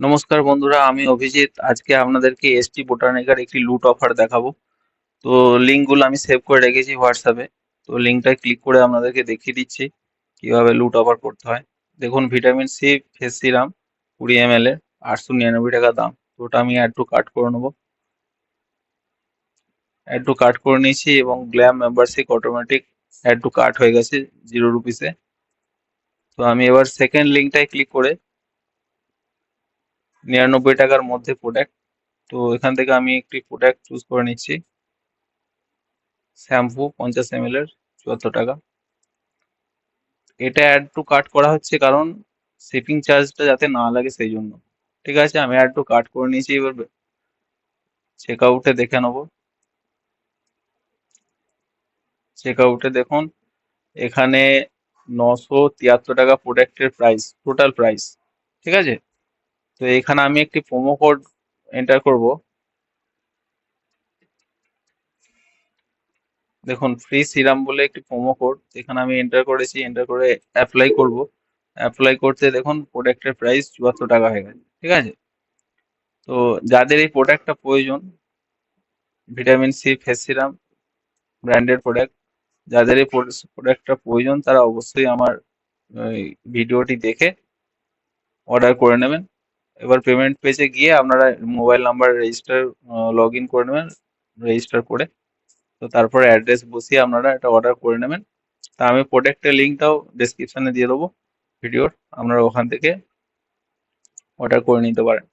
নমস্কার বন্ধুরা, আমি অভিজিৎ। আজকে আপনাদেরকে এসটি বোটানিকার একটি লুট অফার দেখাবো। তো লিঙ্কগুলো আমি সেভ করে রেখেছি হোয়াটসঅ্যাপে। তো লিঙ্কটা ক্লিক করে আপনাদেরকে দেখিয়ে দিচ্ছি কিভাবে লুট অফার করতে হয়। দেখুন, vitamin C face serum 20 ml এর 899 টাকা দাম। তো ওটা আমি অ্যাড টু কার্ট করে নেবো। অ্যাড টু কার্ট করে নিয়েছি এবং glam membership automatic add to cart হয়ে গেছে 0 রুপিসে। তো আমি এবার সেকেন্ড লিঙ্কটায় ক্লিক করে 99 টাকার মধ্যে প্রোডাক্ট, তো এখান থেকে আমি একটি প্রোডাক্ট চুজ করে নিচ্ছি। শ্যাম্পু 50 ml এর 74 টাকা। এটা অ্যাড টু কার্ট করা হচ্ছে কারণ শিপিং চার্জটা যাতে না লাগে সেই জন্য। ঠিক আছে, আমি অ্যাড টু কার্ট করে নিয়েছি। এবার চেক আউটে দেখে নেবো। চেক আউটে দেখুন, এখানে 973 টাকা প্রোডাক্টের প্রাইস, টোটাল প্রাইস। ঠিক আছে, তো এখানে আমি একটি প্রোমো কোড এন্টার করব। দেখুন, ফ্রি সিরাম বলে একটি প্রোমো কোড এখানে আমি এন্টার করেছি। এন্টার করে অ্যাপ্লাই করব। অ্যাপ্লাই করতে দেখুন প্রোডাক্টের প্রাইস 74 টাকা হয়ে গেছে। ঠিক আছে, তো যাদের এই প্রোডাক্টটা প্রয়োজন, ভিটামিন সি ফেস সিরাম ব্র্যান্ডের প্রোডাক্ট, যাদের এই প্রোডাক্টটা প্রয়োজন তারা অবশ্যই আমার ভিডিওটি দেখে অর্ডার করে নেবেন। এবার পেমেন্ট পেজে গিয়ে আপনারা mobile number register log in করে নেবেন, রেজিস্টার করে। তো তারপর অ্যাড্রেস বসিয়ে আপনারা এটা অর্ডার করে নেবেন। তা আমি প্রোডাক্টের লিঙ্কটাও ডেসক্রিপশনে দিয়ে দেবো ভিডিওর, আপনারা ওখান থেকে অর্ডার করে নিতে পারেন।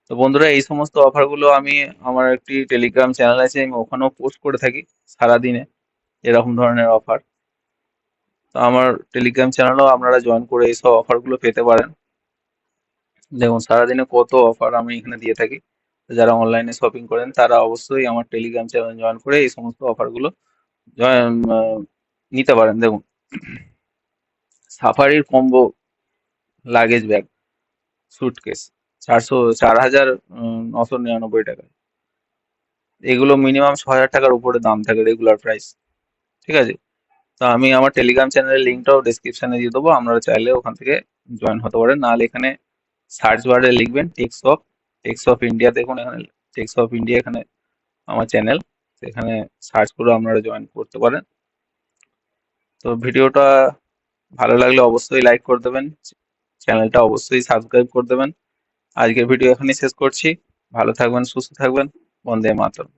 তো বন্ধুরা, এই সমস্ত অফারগুলো আমি আমার একটি টেলিগ্রাম চ্যানেল আছে, আমি ওখানেও পোস্ট করে থাকি সারাদিনে এরকম ধরনের অফার। তো আমার টেলিগ্রাম চ্যানেলও আপনারা জয়েন করে এইসব অফারগুলো পেতে পারেন। দেখুন সারাদিনে কত অফার আমি এখানে দিয়ে থাকি। তো যারা অনলাইনে শপিং করেন তারা অবশ্যই আমার টেলিগ্রাম চ্যানেল জয়েন করে এই সমস্ত অফারগুলো নিতে পারেন। দেখুন, সাফারির কম্বো লাগেজ ব্যাগ সুটকেস 4,999 টাকায়। এগুলো মিনিমাম 6,000 টাকার উপরে দাম থাকে রেগুলার প্রাইস। ঠিক আছে, তো আমি আমার টেলিগ্রাম চ্যানেলের লিঙ্কটাও ডেসক্রিপশনে দিয়ে দেবো, আপনারা চাইলে ওখান থেকে জয়েন হতে পারেন। নাহলে এখানে সার্চ বারে লিখবেন টেক্স অফ ইন্ডিয়া। দেখুন এখানে টেক্স অফ ইন্ডিয়া, এখানে আমার চ্যানেল, এখানে সার্চ করে আপনারা জয়েন করতে পারেন। তো ভিডিওটা ভালো লাগলে অবশ্যই লাইক করে দেবেন, চ্যানেলটা অবশ্যই সাবস্ক্রাইব করে দেবেন। আজকের ভিডিও এখানেই শেষ করছি। ভালো থাকবেন, সুস্থ থাকবেন। বন্দে মাতরম।